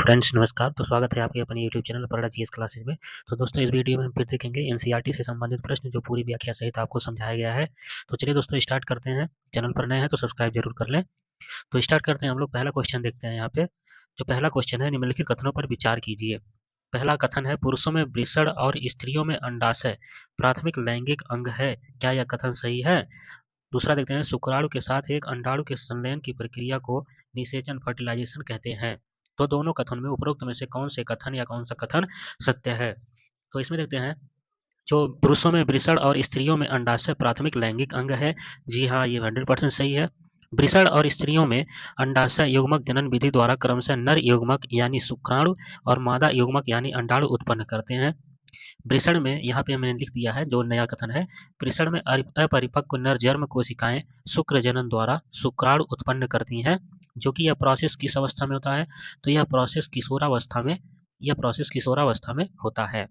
Friends नमस्कार। तो स्वागत है आपके अपने यूट्यूब चैनल पढ़ा जीएस क्लासेस में। तो दोस्तों इस वीडियो में हम फिर देखेंगे एनसीईआरटी से संबंधित प्रश्न जो पूरी व्याख्या सहित आपको समझाया गया है। तो चलिए दोस्तों स्टार्ट करते हैं। चैनल पर नए हैं तो सब्सक्राइब जरूर कर लें। तो स्टार्ट करते हैं हम लोग। पहला क्वेश्चन देखते हैं यहाँ पे। जो पहला क्वेश्चन है, निम्नलिखित कथनों पर विचार कीजिए। पहला कथन है, पुरुषों में वृषण और स्त्रियों में अंडाशय प्राथमिक लैंगिक अंग है। क्या यह कथन सही है? दूसरा देखते हैं, शुक्राणु के साथ एक अंडाणु के संलयन की प्रक्रिया को निषेचन फर्टिलाइजेशन कहते हैं। तो दोनों कथन में उपरोक्त में से कौन से कथन या कौन सा कथन सत्य है? तो इसमें देखते हैं, जो पुरुषों में वृषण और स्त्रियों में अंडाशय प्राथमिक लैंगिक अंग है, जी हाँ, ये 100% सही है। वृषण और स्त्रियों में अंडाशय युग्मक जनन विधि द्वारा क्रमशः नर युग्मक यानी शुक्राणु और मादा युग्मक यानी अंडाणु उत्पन्न करते हैं। वृषण में यहाँ पे मैंने लिख दिया है जो नया कथन है, वृषण में अपरिपक्व नर कोशिकाएं शुक्र जनन द्वारा शुक्राणु उत्पन्न करती हैं, जो कि यह प्रोसेस किस अवस्था में होता है? तो यह प्रोसेस किशोरावस्था में होता है।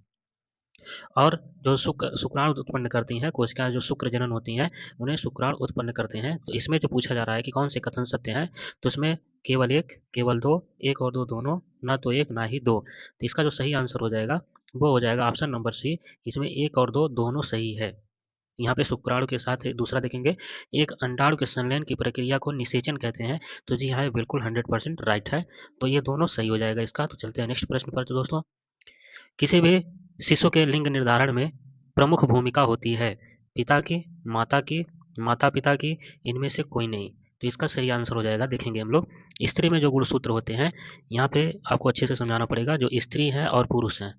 और जो शुक्राणु उत्पन्न करती हैं कोशिकाएं, जो शुक्र जनन होती हैं, उन्हें शुक्राणु उत्पन्न करते हैं। तो इसमें जो पूछा जा रहा है कि कौन से कथन सत्य हैं, तो इसमें केवल एक, केवल दो, एक और दो दोनों, ना तो एक ना ही दो। तो इसका जो सही आंसर हो जाएगा वो हो जाएगा ऑप्शन नंबर सी। इसमें एक और दो दोनों सही है। यहाँ पे शुक्राणु के साथ दूसरा देखेंगे, एक अंडाणु के संलयन की प्रक्रिया को निषेचन कहते हैं। तो जी हाँ, बिल्कुल 100% राइट है। तो ये दोनों सही हो जाएगा इसका। तो चलते हैं नेक्स्ट प्रश्न पर। तो दोस्तों, किसी भी शिशु के लिंग निर्धारण में प्रमुख भूमिका होती है पिता की, माता की, माता पिता की, इनमें से कोई नहीं। तो इसका सही आंसर हो जाएगा, देखेंगे हम लोग, स्त्री में जो गुणसूत्र होते हैं, यहाँ पे आपको अच्छे से समझाना पड़ेगा। जो स्त्री है और पुरुष है,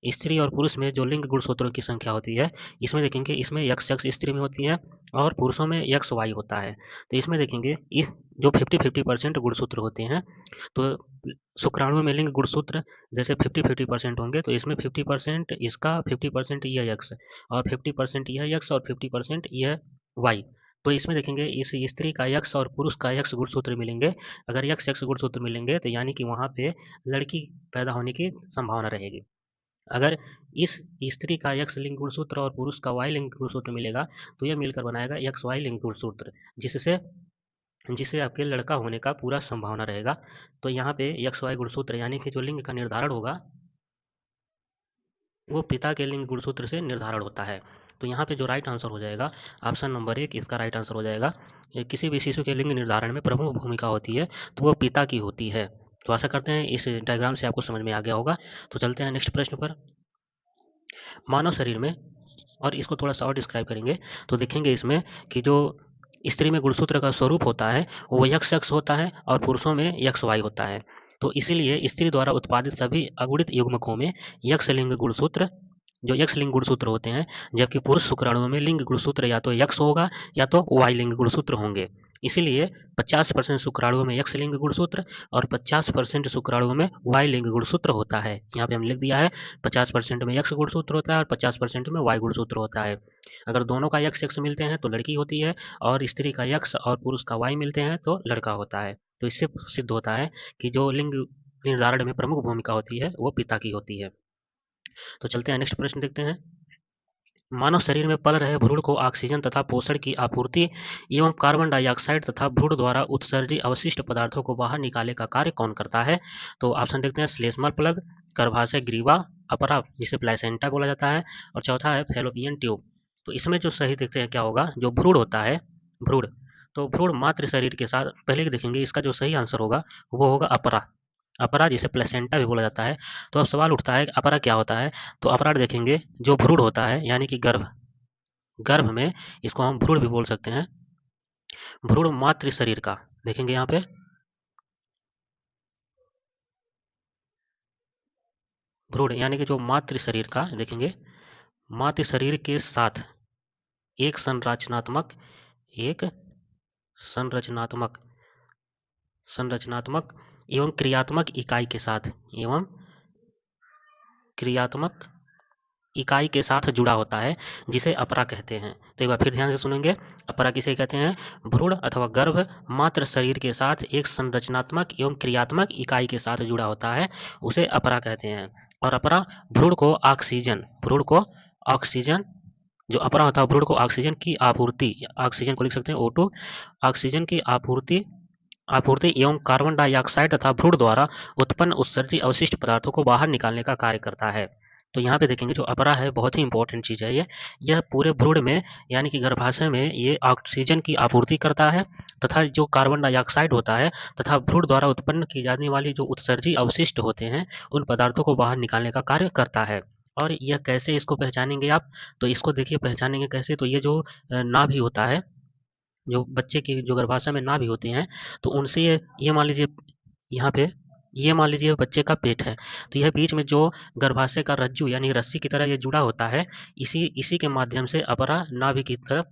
स्त्री और पुरुष में जो लिंग गुणसूत्रों की संख्या होती है, इसमें देखेंगे, इसमें यक्ष यक्ष स्त्री में होती है और पुरुषों में यक्ष वाई होता है। तो इसमें देखेंगे इस जो 50-50% गुणसूत्र होते हैं, तो शुक्राणु में लिंग गुणसूत्र जैसे 50-50% होंगे, तो इसमें 50% इसका, 50% यह यक्ष और 50% यह यक्ष और 50% यह वाई। तो इसमें देखेंगे इस स्त्री का यक्ष और पुरुष का यक्ष गुणसूत्र मिलेंगे। अगर यक्ष यक्ष गुणसूत्र मिलेंगे तो यानी कि वहाँ पे लड़की पैदा होने की संभावना रहेगी। अगर इस स्त्री का यक्ष लिंग गुणसूत्र और पुरुष का वाई लिंग गुणसूत्र मिलेगा तो यह मिलकर बनाएगा यक्ष वाई लिंग गुणसूत्र, जिससे जिससे आपके लड़का होने का पूरा संभावना रहेगा। तो यहाँ पे यक्ष वाई गुणसूत्र यानी कि जो लिंग का निर्धारण होगा वो पिता के लिंग गुणसूत्र से निर्धारण होता है। तो यहाँ पे जो राइट आंसर हो जाएगा ऑप्शन नंबर 1 इसका राइट आंसर हो जाएगा। किसी भी शिशु के लिंग निर्धारण में प्रमुख भूमिका होती है तो वो पिता की होती है। तो आशा करते हैं इस डायग्राम से आपको समझ में आ गया होगा। तो चलते हैं नेक्स्ट प्रश्न पर। मानव शरीर में, और इसको थोड़ा सा और डिस्क्राइब करेंगे, तो देखेंगे इसमें कि जो स्त्री में गुणसूत्र का स्वरूप होता है वो यक्ष यक्ष होता है और पुरुषों में यक्ष वाई होता है। तो इसीलिए स्त्री द्वारा उत्पादित सभी अगुणित युग्मकों में यक्ष लिंग गुणसूत्र, जो यक्ष लिंग गुणसूत्र होते हैं, जबकि पुरुष शुक्राणुओं में लिंग गुणसूत्र या तो यक्ष होगा या तो वाई लिंग गुणसूत्र होंगे। इसीलिए 50% शुक्राणुओं में यक्ष लिंग गुणसूत्र और 50% शुक्राणुओं में वाई लिंग गुणसूत्र होता है। यहाँ पे हम लिख दिया है 50% में यक्ष गुणसूत्र होता है और 50% में वाई गुणसूत्र होता है। अगर दोनों का यक्ष यक्ष मिलते हैं तो लड़की होती है, और स्त्री का यक्ष और पुरुष का वाई मिलते हैं तो लड़का होता है। तो इससे सिद्ध होता है कि जो लिंग निर्धारण में प्रमुख भूमिका होती है वो पिता की होती है। तो चलते हैं नेक्स्ट प्रश्न देखते हैं। मानव शरीर में पल रहे भ्रूण को ऑक्सीजन तथा पोषण की आपूर्ति एवं कार्बन डाइऑक्साइड तथा भ्रूण द्वारा उत्सर्जित अवशिष्ट पदार्थों को बाहर निकालने का कार्य कौन करता है? तो ऑप्शन देखते हैं, श्लेष्मल प्लग, गर्भाशय ग्रीवा, अपरा जिसे प्लेसेंटा बोला जाता है, और चौथा है फैलोपियन ट्यूब। तो इसमें जो सही देखते हैं क्या होगा, जो भ्रूण होता है, भ्रूण, तो भ्रूण मातृ शरीर के साथ, पहले देखेंगे इसका जो सही आंसर होगा वो होगा अपरा। अपरा जिसे प्लेसेंटा भी बोला जाता है। तो अब सवाल उठता है अपरा क्या होता है? तो अपरा देखेंगे जो भ्रूण होता है यानी कि गर्भ, गर्भ में, इसको हम भ्रूण भी बोल सकते हैं, भ्रूण मातृ शरीर का, देखेंगे यहाँ पे भ्रूण यानी कि जो मातृ शरीर का, देखेंगे मातृ शरीर के साथ एक संरचनात्मक, एक संरचनात्मक, संरचनात्मक एवं क्रियात्मक इकाई के साथ, एवं क्रियात्मक इकाई के साथ जुड़ा होता है, जिसे अपरा कहते हैं। तो एक बार फिर ध्यान से सुनेंगे, अपरा किसे कहते हैं? भ्रूण अथवा गर्भ मात्र शरीर के साथ एक संरचनात्मक एवं क्रियात्मक इकाई के साथ जुड़ा होता है, उसे अपरा कहते हैं। और अपरा भ्रूण को ऑक्सीजन, भ्रूण को ऑक्सीजन, जो अपरा होता है भ्रूण को ऑक्सीजन की आपूर्ति, ऑक्सीजन को लिख सकते हैं O2, ऑक्सीजन की आपूर्ति आपूर्ति एवं कार्बन डाइऑक्साइड तथा भ्रूण द्वारा उत्पन्न उत्सर्जी अवशिष्ट पदार्थों को बाहर निकालने का कार्य करता है। तो यहाँ पे देखेंगे जो अपरा है बहुत ही इंपॉर्टेंट चीज है यह पूरे भ्रूण में यानी कि गर्भाशय में ये ऑक्सीजन की आपूर्ति करता है तथा जो कार्बन डाइऑक्साइड होता है तथा भ्रूण द्वारा उत्पन्न की जाने वाली जो उत्सर्जी अवशिष्ट होते हैं उन पदार्थों को बाहर निकालने का कार्य करता है। और यह कैसे इसको पहचानेंगे आप, तो इसको देखिए पहचानेंगे कैसे, तो ये जो नाभि होता है, जो बच्चे की जो गर्भाशय में नाभि होती हैं, तो उनसे ये मान लीजिए यहाँ पे ये मान लीजिए बच्चे का पेट है, तो यह बीच में जो गर्भाशय का रज्जु यानी रस्सी की तरह ये जुड़ा होता है, इसी इसी के माध्यम से अपरा नाभि की तरफ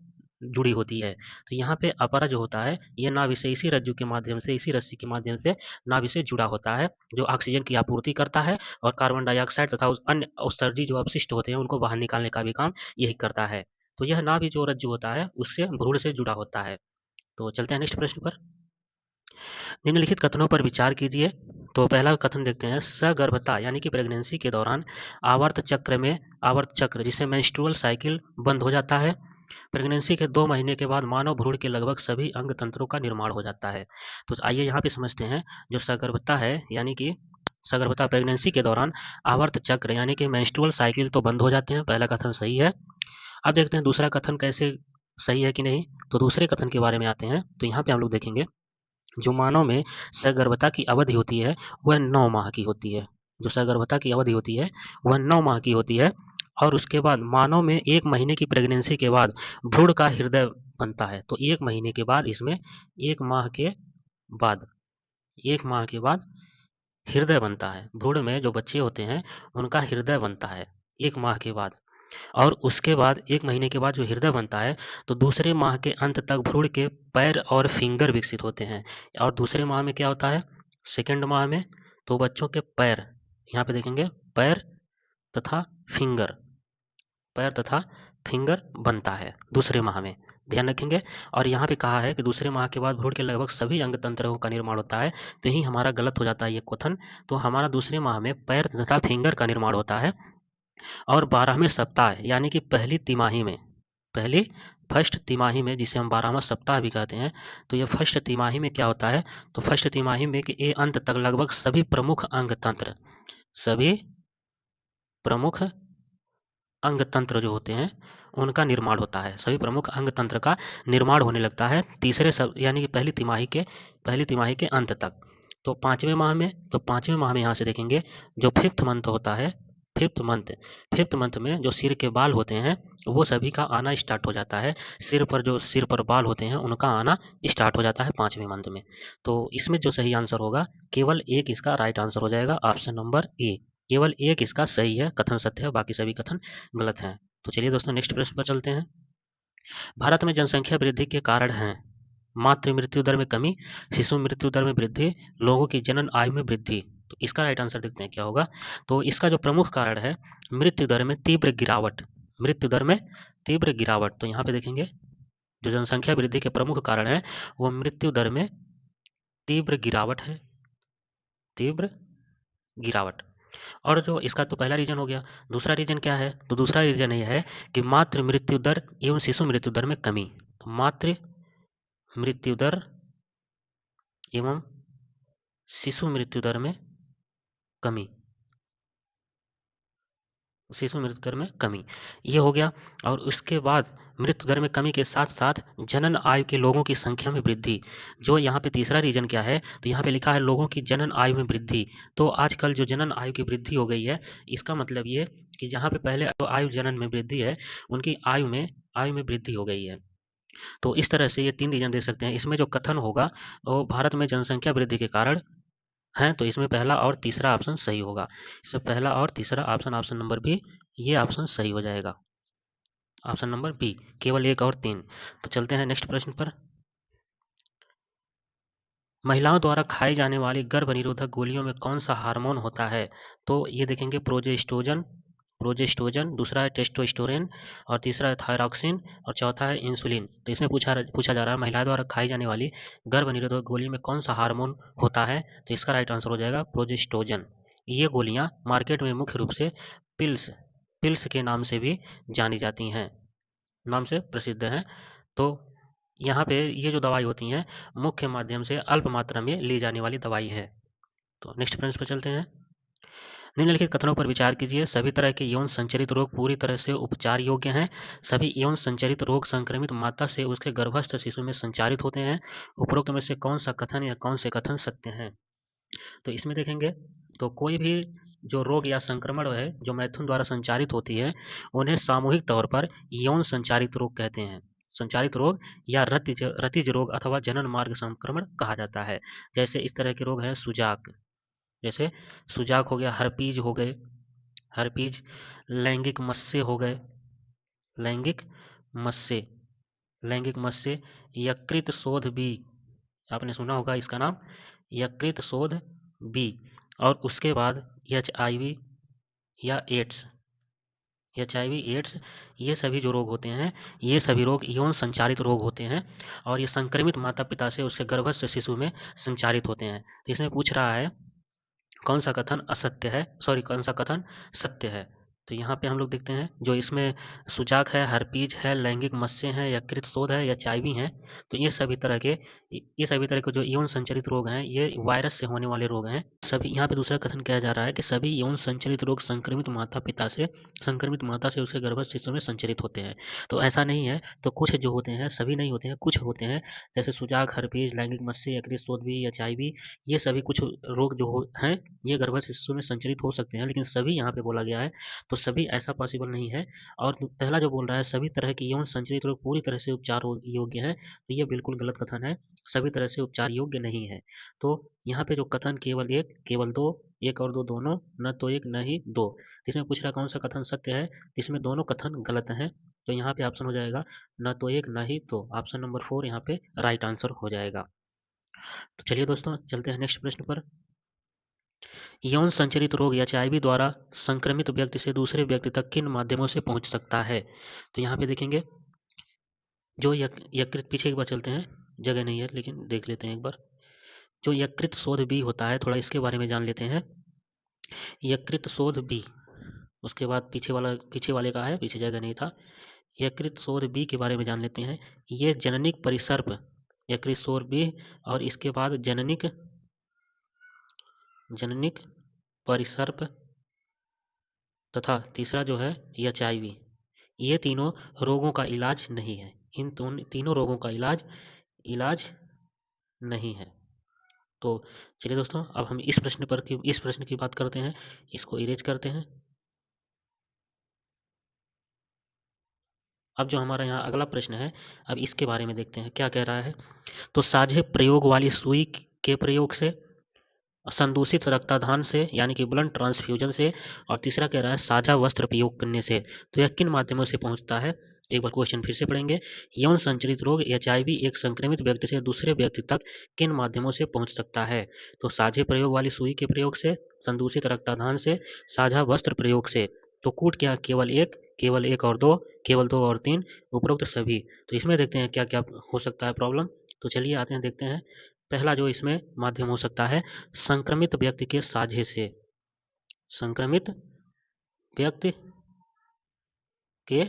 जुड़ी होती है। तो यहाँ पे अपरा जो होता है ये नाभि से इसी रज्जु के माध्यम से इसी रस्सी के माध्यम से नाभि से जुड़ा होता है, जो ऑक्सीजन की आपूर्ति करता है और कार्बन डाइऑक्साइड तथा अन्य उत्सर्जी जो अपशिष्ट होते हैं उनको बाहर निकालने का भी काम यही करता है। तो यह नाभि जो रज्जु होता है उससे भ्रूण से जुड़ा होता है। तो चलते हैं नेक्स्ट प्रश्न पर। निम्नलिखित कथनों पर विचार कीजिए। तो पहला कथन देखते हैं, सगर्भता यानी कि प्रेगनेंसी के दौरान आवर्त चक्र जिसे मेंस्ट्रुअल साइकिल बंद हो जाता है। प्रेगनेंसी के 2 महीने के बाद मानव भ्रूण के लगभग सभी अंग तंत्रों का निर्माण हो जाता है। तो आइए यहाँ पे समझते हैं, जो सगर्भता है यानी कि सगर्भता प्रेगनेंसी के दौरान आवर्त चक्र यानी कि मेंस्ट्रुअल साइकिल तो बंद हो जाते हैं, पहला कथन सही है। अब देखते हैं दूसरा कथन कैसे सही है कि नहीं। तो दूसरे कथन के बारे में आते हैं। तो यहाँ पे हम लोग देखेंगे, जो मानव में सगर्भता की अवधि होती है वह 9 माह की होती है। जो सगर्भता की अवधि होती है वह 9 माह की होती है। और उसके बाद मानव में 1 महीने की प्रेगनेंसी के बाद भ्रूण का हृदय बनता है। तो 1 महीने के बाद इसमें 1 माह के बाद 1 माह के बाद हृदय बनता है। भ्रूण में जो बच्चे होते हैं उनका हृदय बनता है 1 माह के बाद। और उसके बाद 1 महीने के बाद जो हृदय बनता है, तो दूसरे माह के अंत तक भ्रूण के पैर और फिंगर विकसित होते हैं। और दूसरे माह में क्या होता है, सेकंड माह में, तो बच्चों के पैर, यहाँ पे देखेंगे पैर तथा फिंगर, पैर तथा फिंगर बनता है दूसरे माह में, ध्यान रखेंगे। और यहाँ पे कहा है कि दूसरे माह के बाद भ्रूण के लगभग सभी अंग तंत्रों का निर्माण होता है, तो यही हमारा गलत हो जाता है ये कथन। तो हमारा दूसरे माह में पैर तथा फिंगर का निर्माण होता है। और 12वें सप्ताह यानी कि पहली तिमाही में, पहली फर्स्ट तिमाही में, जिसे हम 12वां सप्ताह भी कहते हैं, तो ये फर्स्ट तिमाही में क्या होता है, तो फर्स्ट तिमाही में कि ये अंत तक लगभग सभी प्रमुख अंग तंत्र, सभी प्रमुख अंग तंत्र जो होते हैं उनका निर्माण होता है, सभी प्रमुख अंग तंत्र का निर्माण होने लगता है तीसरे सब यानी कि पहली तिमाही के अंत तक। तो 5वें माह में यहाँ से देखेंगे, जो फिफ्थ मंथ होता है, फिफ्थ मंथ में जो सिर के बाल होते हैं वो सभी का आना स्टार्ट हो जाता है। सिर पर बाल होते हैं उनका आना स्टार्ट हो जाता है 5वें मंथ में। तो इसमें जो सही आंसर होगा, केवल एक इसका राइट आंसर हो जाएगा, ऑप्शन नंबर ए। केवल एक इसका सही है, कथन सत्य है, बाकी सभी कथन गलत हैं। तो चलिए दोस्तों नेक्स्ट प्रश्न पर चलते हैं। भारत में जनसंख्या वृद्धि के कारण हैं, मातृ मृत्यु दर में कमी, शिशु मृत्यु दर में वृद्धि, लोगों की जनन आयु में वृद्धि। तो इसका राइट आंसर देखते हैं क्या होगा। तो इसका जो प्रमुख कारण है, मृत्यु दर में तीव्र गिरावट, मृत्यु दर में तीव्र गिरावट। तो यहाँ पे देखेंगे, जो जनसंख्या वृद्धि के प्रमुख कारण है वो मृत्यु दर में तीव्र गिरावट है, तीव्र गिरावट। और जो इसका तो पहला रीजन हो गया, दूसरा रीजन क्या है, तो दूसरा रीजन ये है कि मातृ मृत्यु दर एवं शिशु मृत्यु दर में कमी। तो मातृ मृत्यु दर एवं शिशु मृत्यु दर में कमी, शिशु मृत्यु दर में कमी, ये हो गया। और उसके बाद मृत्यु दर में कमी के साथ साथ जनन आयु के लोगों की संख्या में वृद्धि। जो यहाँ पे तीसरा रीजन क्या है, तो यहाँ पे लिखा है लोगों की जनन आयु में वृद्धि। तो आजकल जो जनन आयु की वृद्धि हो गई है, इसका मतलब ये कि जहाँ पे पहले आयु जनन में वृद्धि है, उनकी आयु में वृद्धि हो गई है। तो इस तरह से ये 3 रीजन दे सकते हैं। इसमें जो कथन होगा वो भारत में जनसंख्या वृद्धि के कारण है, तो इसमें पहला और तीसरा ऑप्शन सही होगा। इसमें पहला और तीसरा ऑप्शन, ऑप्शन नंबर बी, ये ऑप्शन सही हो जाएगा, ऑप्शन नंबर बी, केवल 1 और 3। तो चलते हैं नेक्स्ट प्रश्न पर। महिलाओं द्वारा खाई जाने वाली गर्भ निरोधक गोलियों में कौन सा हार्मोन होता है, तो ये देखेंगे प्रोजेस्टेरोन, दूसरा है टेस्टोस्टेरोन, और तीसरा है थायरॉक्सिन, और चौथा है इंसुलिन। तो इसमें पूछा जा रहा है महिलाओं द्वारा खाई जाने वाली गर्भ निरोधक गोली में कौन सा हार्मोन होता है, तो इसका राइट आंसर हो जाएगा प्रोजेस्टेरोन। ये गोलियां मार्केट में मुख्य रूप से पिल्स पिल्स के नाम से भी जानी जाती हैं, नाम से प्रसिद्ध हैं। तो यहाँ पे ये जो दवाई होती हैं मुख्य माध्यम से अल्प मात्रा में ली जाने वाली दवाई है। तो नेक्स्ट प्रश्न पर चलते हैं। निम्नलिखित कथनों पर विचार कीजिए। सभी तरह के यौन संचरित रोग पूरी तरह से उपचार योग्य हैं। सभी यौन संचरित रोग संक्रमित माता से उसके गर्भस्थ शिशु में संचारित होते हैं। उपरोक्त में से कौन सा कथन या कौन से कथन सत्य हैं? तो इसमें देखेंगे तो कोई भी जो रोग या संक्रमण है जो मैथुन द्वारा संचारित होती है उन्हें सामूहिक तौर पर यौन संचारित रोग कहते हैं। संचारित रोग या रतिज रोग अथवा जनन मार्ग संक्रमण कहा जाता है। जैसे इस तरह के रोग हैं सुजाक, जैसे सुजाक हो गया, हर्पीज हो गए, हर्पीज, लैंगिक मस्से हो गए, लैंगिक मस्से, लैंगिक मस्से, यकृत शोध बी, आपने सुना होगा इसका नाम, यकृत शोध बी। और उसके बाद HIV या एड्स, HIV एड्स, ये सभी जो रोग होते हैं ये सभी रोग यौन संचारित रोग होते हैं और ये संक्रमित माता पिता से उसके गर्भस्थ शिशु में संचारित होते हैं। तो इसमें पूछ रहा है कौन सा कथन असत्य है, सॉरी कौन सा कथन सत्य है। तो यहाँ पे हम लोग देखते हैं जो इसमें सुजाक है, हर्पीज है, लैंगिक मत्स्य है, यकृत शोध है या HIV है। तो ये सभी तरह के जो यौन संचरित रोग हैं ये वायरस से होने वाले रोग हैं। सभी यहाँ पे दूसरा कथन किया जा रहा है कि सभी यौन संचरित रोग संक्रमित माता से उसके गर्भस्थ शिशु में संचरित होते हैं। तो ऐसा नहीं है, तो कुछ जो होते हैं, सभी नहीं होते हैं, कुछ होते हैं। जैसे सुजाक, हर्पीज, लैंगिक मत्स्य, यकृत शोध भी, HIV, ये सभी कुछ रोग जो हैं ये गर्भस्थ शिशु में संचरित हो सकते हैं, लेकिन सभी यहाँ पे बोला गया है तो सभी ऐसा पॉसिबल नहीं है। और पहला जो बोल रहा है सभी तरह के यौन संचरित रोग पूरी तरह से उपचार योग्य हैं, तो ये बिल्कुल गलत कथन है। सभी तरह से उपचार योग्य नहीं है। तो यहाँ पे जो कथन केवल एक, केवल दो, एक और दो दोनों, न तो एक न ही दो, इसमें पूछ रहा कौन सा कथन सत्य है, इसमें दोनों कथन गलत हैं। तो यहाँ पे ऑप्शन हो जाएगा न तो एक न ही दो, ऑप्शन नंबर 4 यहाँ पे राइट आंसर हो जाएगा। तो चलिए दोस्तों चलते हैं नेक्स्ट प्रश्न पर। यौन संचरित रोग HIV द्वारा संक्रमित व्यक्ति से दूसरे व्यक्ति तक किन माध्यमों से पहुंच सकता है? तो यहाँ पे देखेंगे जो यकृत, पीछे एक बार चलते हैं, जगह नहीं है लेकिन देख लेते हैं एक बार। जो यकृत शोध बी होता है थोड़ा इसके बारे में जान लेते हैं। यकृत शोध बी, उसके बाद पीछे वाले का है, पीछे जगह नहीं था। यकृत शोध बी के बारे में जान लेते हैं। ये जननिक परिसर्प, यकृत शोध बी, और इसके बाद जननिक परिसर्प तथा तीसरा जो है HIV, ये तीनों रोगों का इलाज नहीं है। इन तीनों रोगों का इलाज नहीं है। तो चलिए दोस्तों अब हम इस प्रश्न की बात करते हैं, इसको इरेज करते हैं। अब जो हमारा यहाँ अगला प्रश्न है, अब इसके बारे में देखते हैं क्या कह रहा है। तो साझे प्रयोग वाली सुई के प्रयोग से, संदूषित रक्तदान से यानी कि ब्लड ट्रांसफ्यूजन से, और तीसरा कह रहा है साझा वस्त्र प्रयोग करने से। तो यह किन माध्यमों से पहुंचता है? एक बार क्वेश्चन फिर से पढ़ेंगे। यौन संचरित रोग HIV एक संक्रमित व्यक्ति से दूसरे व्यक्ति तक किन माध्यमों से पहुंच सकता है? तो साझे प्रयोग वाली सुई के प्रयोग से, संदूषित रक्तदान से, साझा वस्त्र प्रयोग से। तो कूट क्या? केवल एक और दो, केवल दो और तीन, उपरोक्त सभी। तो इसमें देखते हैं क्या क्या हो सकता है प्रॉब्लम। तो चलिए आते हैं देखते हैं। पहला जो इसमें माध्यम हो सकता है, संक्रमित व्यक्ति के साझे से, संक्रमित व्यक्ति के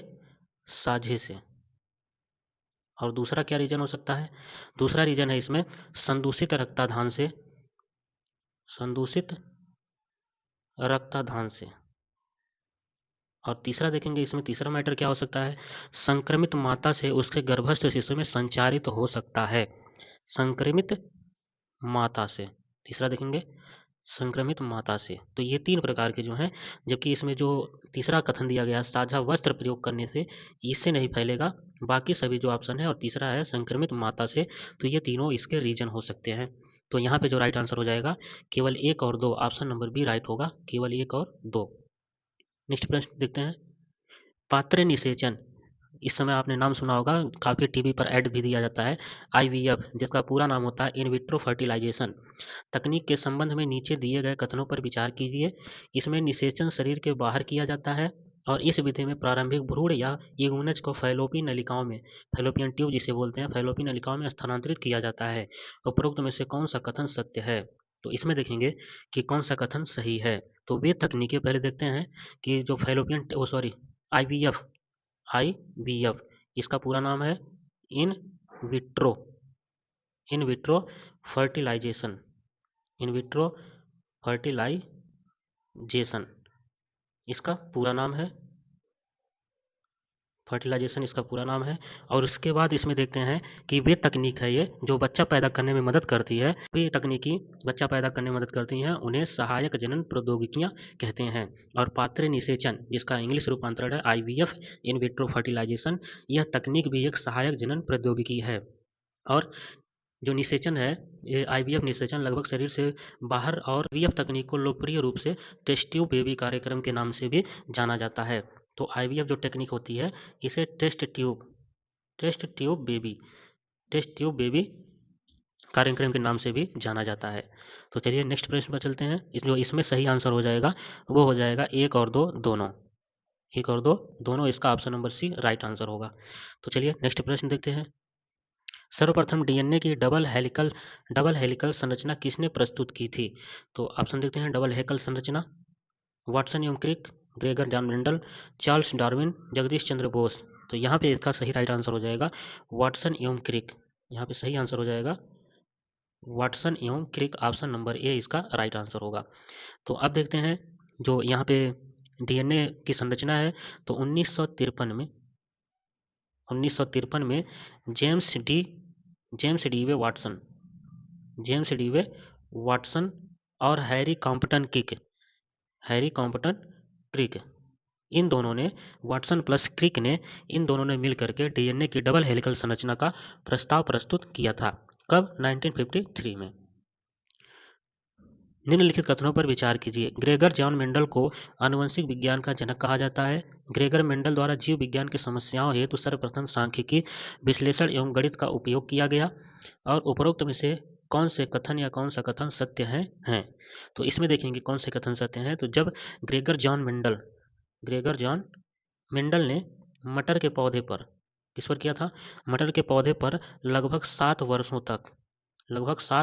साझे से। और दूसरा क्या रीजन हो सकता है? दूसरा रीजन है इसमें संदूषित रक्तदान से, संदूषित रक्तदान से। और तीसरा देखेंगे इसमें तीसरा मैटर क्या हो सकता है, संक्रमित माता से उसके गर्भस्थ शिशु में संचारित हो सकता है, संक्रमित माता से। तीसरा देखेंगे संक्रमित माता से। तो ये तीन प्रकार के जो हैं, जबकि इसमें जो तीसरा कथन दिया गया साझा वस्त्र प्रयोग करने से, इससे नहीं फैलेगा। बाकी सभी जो ऑप्शन है, और तीसरा है संक्रमित माता से, तो ये तीनों इसके रीजन हो सकते हैं। तो यहाँ पे जो राइट आंसर हो जाएगा केवल एक और दो, ऑप्शन नंबर बी राइट होगा, केवल एक और दो। नेक्स्ट प्रश्न देखते हैं। पात्र निषेचन, इस समय आपने नाम सुना होगा, काफी टीवी पर ऐड भी दिया जाता है। IVF, जिसका पूरा नाम होता है इन विट्रो फर्टिलाइजेशन तकनीक के संबंध में नीचे दिए गए कथनों पर विचार कीजिए। इसमें निषेचन शरीर के बाहर किया जाता है और इस विधि में प्रारंभिक भ्रूण या इगुनज को फैलोपियन नलिकाओं में, फैलोपियन ट्यूब जिसे बोलते हैं, फैलोपियन नलिकाओं में स्थानांतरित किया जाता है। उपरोक्त में से कौन सा कथन सत्य है? तो इसमें देखेंगे कि कौन सा कथन सही है। तो वे तकनीकें पहले देखते हैं कि जो IVF, IVF, इसका पूरा नाम है in vitro in vitro fertilisation, in vitro fertilisation इसका पूरा नाम है, फर्टिलाइजेशन इसका पूरा नाम है। और उसके बाद इसमें देखते हैं कि वे तकनीक है ये जो बच्चा पैदा करने में मदद करती है, वे तकनीकी बच्चा पैदा करने में मदद करती हैं, उन्हें सहायक जनन प्रौद्योगिकियां कहते हैं। और पात्र निषेचन जिसका इंग्लिश रूपांतरण है आईवीएफ, इन विट्रो फर्टिलाइजेशन, यह तकनीक भी एक सहायक जनन प्रौद्योगिकी है। और जो निषेचन है, ये आईवीएफ निषेचन लगभग शरीर से बाहर, और आईवीएफ तकनीक को लोकप्रिय रूप से टेस्ट ट्यूब बेबी कार्यक्रम के नाम से भी जाना जाता है। तो आईवीएफ जो टेक्निक होती है इसे टेस्ट ट्यूब बेबी कार्यक्रम के नाम से भी जाना जाता है। तो चलिए नेक्स्ट प्रश्न पर चलते हैं। जो इसमें सही आंसर हो जाएगा वो हो जाएगा 1 और 2 दोनों, 1 और 2 दोनों, इसका option number C right answer होगा। तो चलिए नेक्स्ट प्रश्न देखते हैं। सर्वप्रथम डीएनए की डबल हेलिकल संरचना किसने प्रस्तुत की थी? तो ऑप्शन देखते हैं। डबल हेलिकल संरचना वाटसन एवं Crick, Gregor John Mendel, Charles Darwin, Jagadish Chandra Bose. तो यहाँ पे इसका सही राइट आंसर हो जाएगा वाटसन एवं क्रिक। यहाँ पे सही आंसर हो जाएगा वाटसन एवं क्रिक, ऑप्शन नंबर ए इसका राइट आंसर होगा। तो अब देखते हैं जो यहाँ पे डीएनए की संरचना है, तो 1953 में जेम्स डीवे वाटसन और हैरी कॉम्पटन क्रिक, इन दोनों ने, वाटसन प्लस क्रिक ने, इन दोनों ने मिलकर के डीएनए की डबल हेलिकल संरचना का प्रस्ताव प्रस्तुत किया था। कब? 1953 में। निम्नलिखित कथनों पर विचार कीजिए। ग्रेगर जॉन मेंडल को आनुवंशिक विज्ञान का जनक कहा जाता है। ग्रेगर मेंडल द्वारा जीव विज्ञान की समस्याओं हेतु सर्वप्रथम सांख्यिकी, विश्लेषण एवं गणित का उपयोग किया गया। और उपरोक्त में से कौन से कथन या कौन सा कथन सत्य है? तो इसमें देखेंगे कौन से कथन सत्य हैं। तो जब ग्रेगर जॉन मेंडल ने मटर के पौधे पर, किस पर किया था? मटर के पौधे पर लगभग 7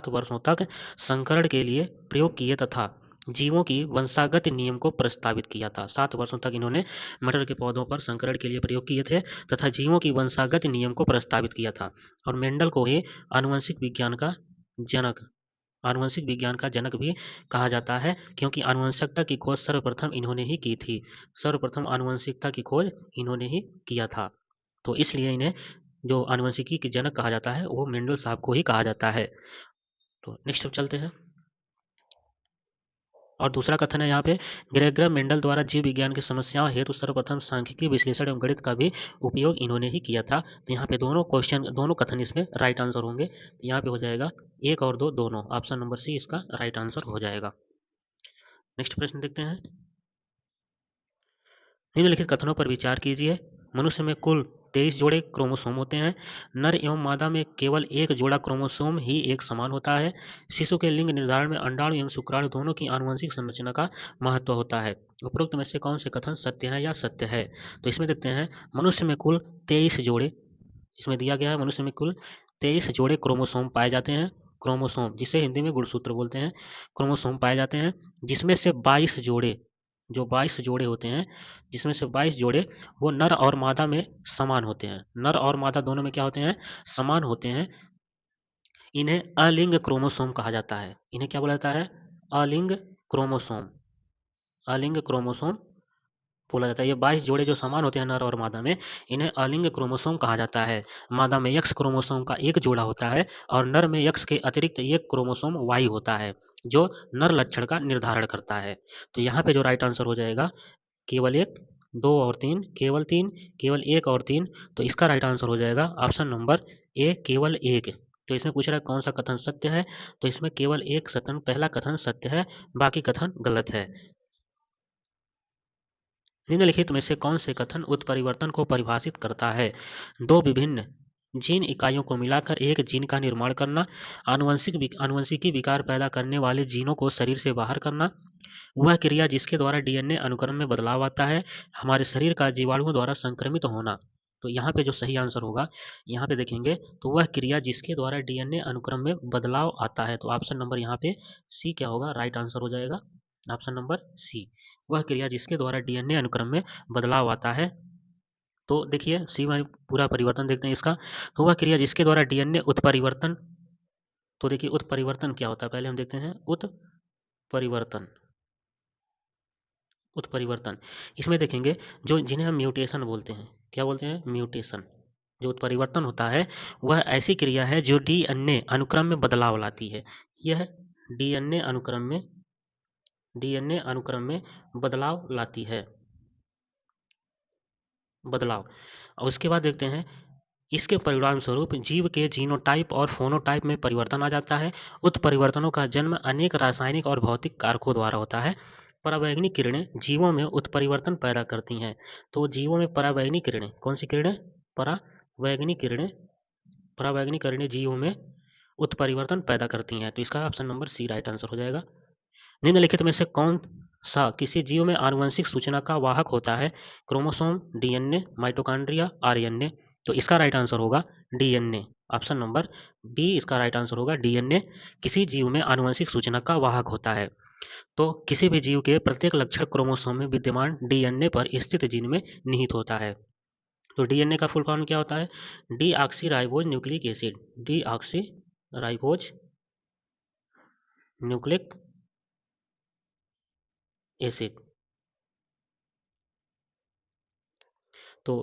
वर्षों तक संकरण के लिए प्रयोग किए तथा जीवों की वंशागत नियम को प्रस्तावित किया था। 7 वर्षों तक इन्होंने मटर के पौधों पर संकरण के लिए प्रयोग किए थे तथा जीवों की वंशागत नियम को प्रस्तावित किया था। और मेंडल को ही आनुवंशिक विज्ञान का जनक भी कहा जाता है, क्योंकि आनुवंशिकता की खोज सर्वप्रथम इन्होंने ही की थी। सर्वप्रथम आनुवंशिकता की खोज इन्होंने ही किया था, तो इसलिए इन्हें जो आनुवंशिकी के जनक कहा जाता है वो मेंडल साहब को ही कहा जाता है। तो नेक्स्ट चलते हैं। और दूसरा कथन है यहाँ पे, ग्रेगर मेंडल द्वारा जीव विज्ञान की समस्याओं हेतु सर्वप्रथम सांख्यिकी, विश्लेषण एवं गणित का भी उपयोग इन्होंने ही किया था। तो यहाँ पे दोनों कथन इसमें राइट आंसर होंगे। तो यहाँ पे हो जाएगा 1 और 2 दोनों, ऑप्शन नंबर सी इसका राइट आंसर हो जाएगा। नेक्स्ट प्रश्न देखते हैं। निम्नलिखित कथनों पर विचार कीजिए। मनुष्य में कुल 23 जोड़े क्रोमोसोम होते हैं। नर एवं मादा में केवल एक जोड़ा क्रोमोसोम ही एक समान होता है। शिशु के लिंग निर्धारण में अंडाणु एवं शुक्राणु दोनों की आनुवंशिक संरचना का महत्व होता है। उपरोक्त में से कौन से कथन सत्य है या सत्य है? तो इसमें देखते हैं, मनुष्य में कुल 23 जोड़े, इसमें दिया गया है मनुष्य में कुल 23 जोड़े क्रोमोसोम पाए जाते हैं। क्रोमोसोम जिसे हिंदी में गुणसूत्र बोलते हैं, क्रोमोसोम पाए जाते हैं, जिसमें से 22 जोड़े, जो 22 जोड़े होते हैं, जिसमें से 22 जोड़े वो नर और मादा में समान होते हैं। नर और मादा दोनों में क्या होते हैं? समान होते हैं। इन्हें अलिंग क्रोमोसोम कहा जाता है। इन्हें क्या बोला जाता है? अलिंग क्रोमोसोम बोला जाता है। ये 22 जोड़े जो समान होते हैं नर और मादा में, इन्हें अलिंग क्रोमोसोम कहा जाता है। मादा में एक्स क्रोमोसोम का एक जोड़ा होता है और नर में एक्स के अतिरिक्त एक क्रोमोसोम वाई होता है, जो नर लक्षण का निर्धारण करता है। तो यहाँ पे जो राइट आंसर हो जाएगा केवल 1, 2 और 3, केवल 3, केवल 1 और 3। तो इसका राइट आंसर हो जाएगा ऑप्शन नंबर ए, केवल 1। तो इसमें पूछ रहा है कौन सा कथन सत्य है, तो इसमें केवल एक कथन, पहला कथन सत्य है, बाकी कथन गलत है। निम्नलिखित में से कौन से कथन उत्परिवर्तन को परिभाषित करता है? 2 विभिन्न जीन इकाइयों को मिलाकर एक जीन का निर्माण करना, आनुवंशिकी विकार पैदा करने वाले जीनों को शरीर से बाहर करना, वह क्रिया जिसके द्वारा डीएनए अनुक्रम में बदलाव आता है, हमारे शरीर का जीवाणुओं द्वारा संक्रमित होना। तो यहाँ पे जो सही आंसर होगा, यहाँ पे देखेंगे तो वह क्रिया जिसके द्वारा डीएनए अनुक्रम में बदलाव आता है। तो ऑप्शन नंबर यहाँ पे सी क्या होगा? राइट आंसर हो जाएगा ऑप्शन नंबर सी, वह क्रिया जिसके द्वारा डीएनए अनुक्रम में बदलाव आता है। तो देखिए सी में पूरा परिवर्तन देखते हैं इसका। तो वह क्रिया जिसके द्वारा डीएनए उत्परिवर्तन, तो देखिए उत्परिवर्तन क्या होता है पहले हम देखते हैं। उत्परिवर्तन, उत्परिवर्तन इसमें देखेंगे जो जिन्हें हम म्यूटेशन बोलते हैं। क्या बोलते हैं? म्यूटेशन। जो उत्परिवर्तन होता है वह ऐसी क्रिया है जो डीएनए अनुक्रम में बदलाव लाती है। यह डीएनए अनुक्रम में बदलाव लाती है, बदलाव। और उसके बाद देखते हैं इसके परिणाम स्वरूप जीव के जीनोटाइप और फोनोटाइप में परिवर्तन आ जाता है। उत्परिवर्तनों का जन्म अनेक रासायनिक और भौतिक कारकों द्वारा होता है। परावैंगनिक किरणें जीवों में उत्परिवर्तन पैदा करती हैं। तो जीवों में परावैंगनिक किरणें, कौन सी किरणें? परावैंगनिक किरणें, परावैंगनिक किरणें जीवों में उत्परिवर्तन पैदा करती हैं। तो इसका option number C right answer हो जाएगा। निम्नलिखित में से कौन सा किसी जीव में आनुवंशिक सूचना का वाहक होता है? Chromosome, DNA, mitochondria, RNA. तो इसका राइट आंसर होगा डीएनए। ऑप्शन नंबर डी इसका राइट आंसर होगा डीएनए किसी जीव में आनुवंशिक सूचना का वाहक होता है। तो किसी भी जीव के प्रत्येक लक्षण क्रोमोसोम में विद्यमान डीएनए पर स्थित जीन में निहित होता है। तो डीएनए का फुल फॉर्म क्या होता है? Deoxyribose nucleic acid. Deoxyribose nucleic acid. तो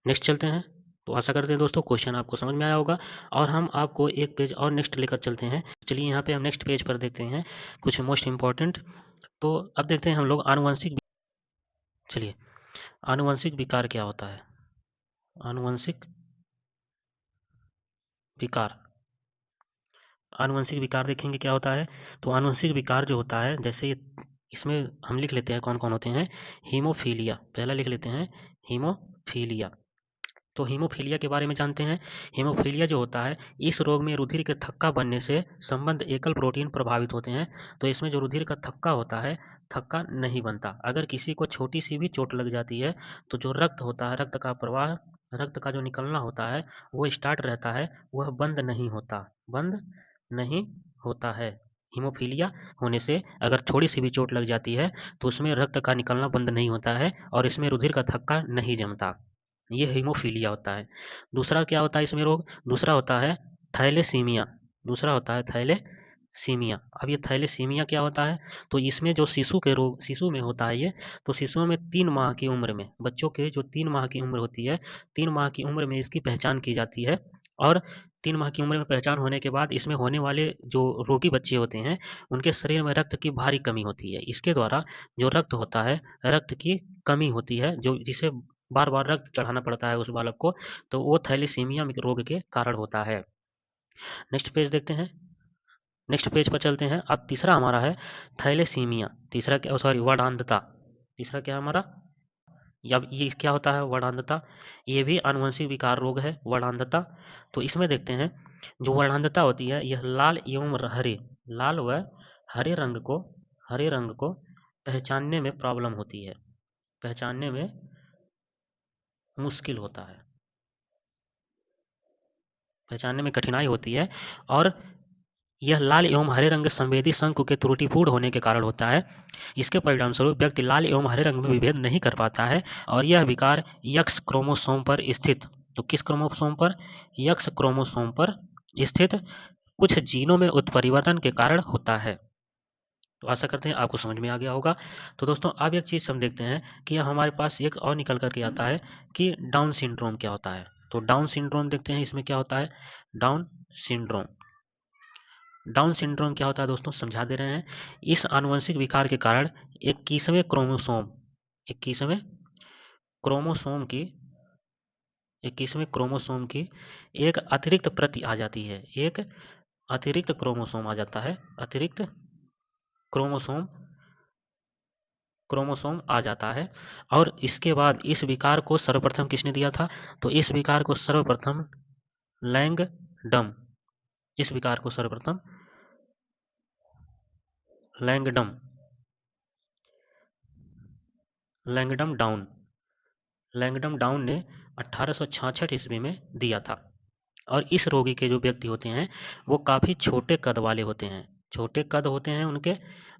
नेक्स्ट चलते हैं। तो आशा करते हैं दोस्तों क्वेश्चन आपको समझ में आया होगा और हम आपको एक पेज और नेक्स्ट लेकर चलते हैं। चलिए यहाँ पे हम नेक्स्ट पेज पर देखते हैं कुछ मोस्ट इम्पॉर्टेंट। तो अब देखते हैं हम लोग आनुवंशिक। चलिए आनुवंशिक विकार क्या होता है? आनुवंशिक विकार, आनुवंशिक विकार देखेंगे क्या होता है। तो आनुवंशिक विकार जो होता है, जैसे इसमें हम लिख लेते हैं कौन कौन होते हैं। हीमोफीलिया, पहला लिख लेते हैं हीमोफीलिया। तो हीमोफीलिया के बारे में जानते हैं। हीमोफीलिया जो होता है, इस रोग में रुधिर के थक्का बनने से संबंध एकल प्रोटीन प्रभावित होते हैं। तो इसमें जो रुधिर का थक्का होता है, थक्का नहीं बनता। अगर किसी को छोटी सी भी चोट लग जाती है तो जो रक्त होता है, रक्त का प्रवाह, रक्त का जो निकलना होता है वो स्टार्ट रहता है, वह बंद नहीं होता, बंद नहीं होता है। हीमोफीलिया होने से अगर थोड़ी सी भी चोट लग जाती है तो उसमें रक्त का निकलना बंद नहीं होता है और इसमें रुधिर का थक्का नहीं जमता। ये हीमोफीलिया होता है। दूसरा क्या होता है इसमें रोग? दूसरा होता है थैलेसीमिया। दूसरा होता है थैलेसीमिया। अब ये थैलेसीमिया क्या होता है? तो इसमें जो शिशु के रोग, शिशु में होता है ये। तो शिशुओं में 3 माह की उम्र में, बच्चों के जो 3 माह की उम्र होती है, 3 माह की उम्र में इसकी पहचान की जाती है। और 3 माह की उम्र में पहचान होने के बाद इसमें होने वाले जो रोगी बच्चे होते हैं, उनके शरीर में रक्त की भारी कमी होती है। इसके द्वारा जो रक्त होता है, रक्त की कमी होती है, जो जिसे बार बार रक्त चढ़ाना पड़ता है उस बालक को, तो वो थैलीसीमिया रोग के कारण होता है। नेक्स्ट पेज देखते हैं। नेक्स्ट पेज पर चलते हैं। अब तीसरा हमारा है थैलेसीमिया। तीसरा क्या, सॉरी, वर्णांधता। तीसरा क्या हमारा, या ये क्या होता है? वर्णांधता। ये भी आनुवंशिक विकार रोग है, वर्णांधता। तो इसमें देखते हैं जो वर्णांधता होती है, यह लाल एवं हरे, लाल व हरे रंग को, हरे रंग को पहचानने में प्रॉब्लम होती है, पहचानने में मुश्किल होता है, पहचानने में कठिनाई होती है। और यह लाल एवं हरे रंग संवेदी शंकु के त्रुटिपूर्ण होने के कारण होता है। इसके परिणामस्वरूप व्यक्ति लाल एवं हरे रंग में विभेद नहीं कर पाता है और यह विकार यक्स क्रोमोसोम पर स्थित, तो किस क्रोमोसोम पर? यक्स क्रोमोसोम पर स्थित कुछ जीनों में उत्परिवर्तन के कारण होता है। तो आशा करते हैं आपको समझ में आ गया होगा। तो दोस्तों अब एक चीज हम देखते हैं कि हमारे पास एक और निकल करके आता है कि डाउन सिंड्रोम क्या होता है। तो डाउन सिंड्रोम देखते हैं इसमें क्या होता है। डाउन सिंड्रोम, डाउन सिंड्रोम क्या होता है दोस्तों, समझा दे रहे हैं। इस आनुवंशिक विकार के कारण 21वें क्रोमोसोम, 21वें क्रोमोसोम की, 21वें क्रोमोसोम की एक अतिरिक्त प्रति आ जाती है, एक अतिरिक्त क्रोमोसोम आ जाता है, अतिरिक्त क्रोमोसोम, क्रोमोसोम आ जाता है। और इसके बाद इस विकार को सर्वप्रथम किसने दिया था? तो इस विकार को सर्वप्रथम लैंगडम, इस विकार को सर्वप्रथम लैंगडम, लैंगडम डाउन, लैंगडम डाउन ने 1866 ईस्वी में दिया था। और इस रोगी के जो व्यक्ति होते हैं वो काफ़ी छोटे कद वाले होते हैं, छोटे कद होते हैं उनके,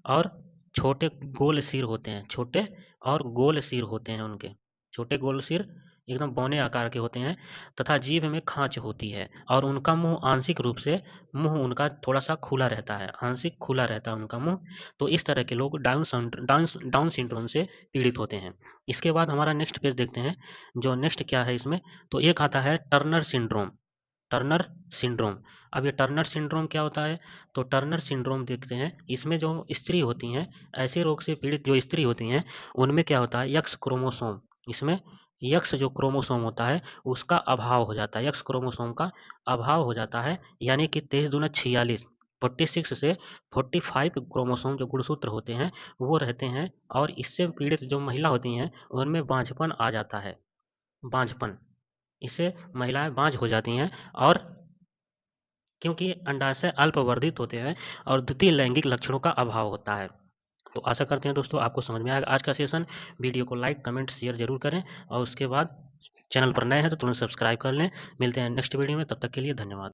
और छोटे गोल सिर होते हैं, छोटे और गोल सिर होते हैं उनके, छोटे गोल सिर एकदम बौने आकार के होते हैं तथा जीभ में खांच होती है और उनका मुंह आंशिक रूप से मुंह उनका थोड़ा सा खुला रहता है, आंशिक खुला रहता है उनका मुंह। तो इस तरह के लोग डाउन सिंड्रोम से पीड़ित होते हैं। इसके बाद हमारा नेक्स्ट पेज देखते हैं, जो नेक्स्ट क्या है इसमें, तो एक आता है टर्नर सिंड्रोम। Turner syndrome. अब ये टर्नर सिंड्रोम क्या होता है, तो टर्नर सिंड्रोम देखते हैं, इसमें जो स्त्री होती हैं, ऐसे रोग से पीड़ित जो स्त्री होती हैं, उनमें क्या होता है, यक्स क्रोमोसोम, इसमें यक्स जो क्रोमोसोम होता है उसका अभाव हो जाता है, यक्स क्रोमोसोम का अभाव हो जाता है, यानी कि 23 दूना 46, 46 से 45 क्रोमोसोम जो गुणसूत्र होते हैं वो रहते हैं, और इससे पीड़ित जो महिला होती हैं उनमें बांझपन आ जाता है, बांझपन, इससे महिलाएं बांझ हो जाती हैं, और क्योंकि अंडाशय अल्पवर्धित होते हैं और द्वितीय लैंगिक लक्षणों का अभाव होता है। तो आशा करते हैं दोस्तों आपको समझ में आएगा आज का सेशन। वीडियो को लाइक कमेंट शेयर जरूर करें, और उसके बाद चैनल पर नए हैं तो तुरंत सब्सक्राइब कर लें। मिलते हैं नेक्स्ट वीडियो में, तब तक के लिए धन्यवाद।